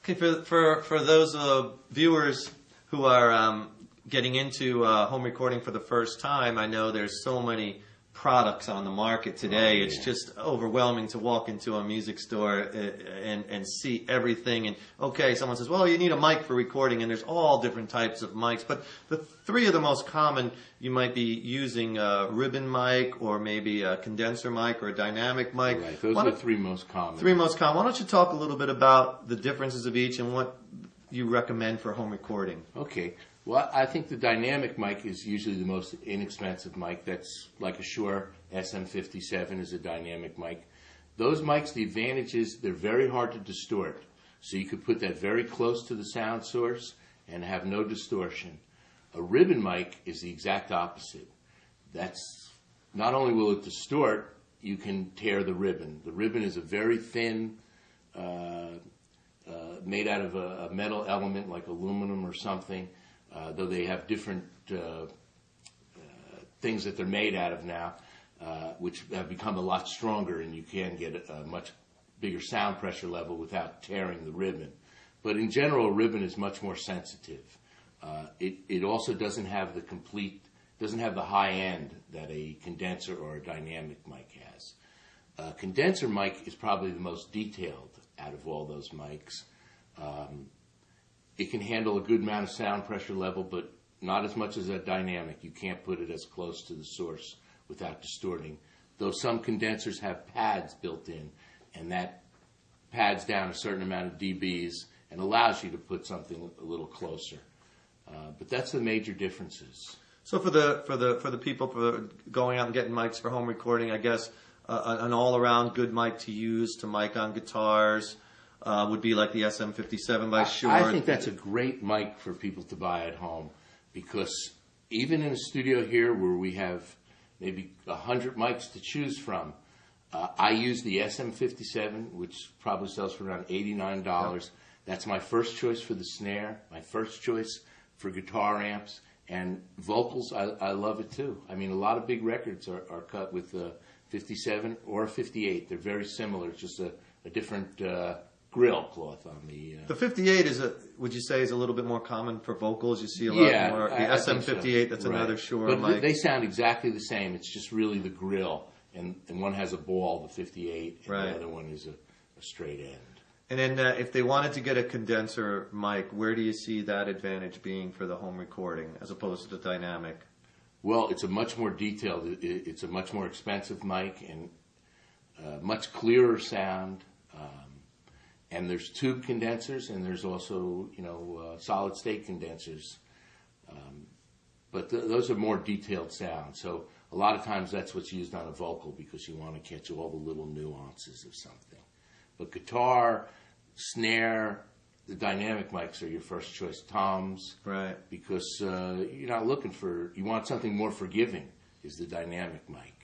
Okay, for those viewers who are getting into home recording for the first time, I know there's so many products on the market today. It's just overwhelming to walk into a music store and see everything. And okay, someone says, well, you need a mic for recording, and there's all different types of mics. But the three of the most common, you might be using a ribbon mic or maybe a condenser mic or a dynamic mic. Right, those are the three most common. Three most common. Why don't you talk a little bit about the differences of each and what you recommend for home recording? Okay. Well, I think the dynamic mic is usually the most inexpensive mic. That's like a Shure SM57 is a dynamic mic. Those mics, the advantage is they're very hard to distort. So you could put that very close to the sound source and have no distortion. A ribbon mic is the exact opposite. That's not only will it distort, you can tear the ribbon. The ribbon is a very thin, made out of a metal element like aluminum or something. Though they have different things that they're made out of now, which have become a lot stronger, and you can get a much bigger sound pressure level without tearing the ribbon. But in general, a ribbon is much more sensitive. It also doesn't have the high end that a condenser or a dynamic mic has. A condenser mic is probably the most detailed out of all those mics. It can handle a good amount of sound pressure level, but not as much as a dynamic. You can't put it as close to the source without distorting. Though some condensers have pads built in, and that pads down a certain amount of dBs and allows you to put something a little closer. But that's the major differences. So for the people going out and getting mics for home recording, I guess an all-around good mic to use to mic on guitars would be like the SM57 by Shure. I think that's a great mic for people to buy at home, because even in a studio here where we have maybe 100 mics to choose from, I use the SM57, which probably sells for around $89. Yeah. That's my first choice for the snare, my first choice for guitar amps, and vocals, I love it too. I mean, a lot of big records are cut with a 57 or a 58. They're very similar. It's just a different grill cloth on the... The 58 would you say, is a little bit more common for vocals? You see a lot more. The SM58, that's right. Another Shure mic. They sound exactly the same. It's just really the grill. And one has a ball, the 58, and the other one is a straight end. And then if they wanted to get a condenser mic, where do you see that advantage being for the home recording as opposed to the dynamic? Well, it's a much more detailed, it's a much more expensive mic and much clearer sound. And there's tube condensers, and there's also, solid state condensers. But those are more detailed sound. So a lot of times that's what's used on a vocal because you want to catch all the little nuances of something. But guitar, snare, the dynamic mics are your first choice. Toms, right? Because you're not looking for, you want something more forgiving, is the dynamic mic.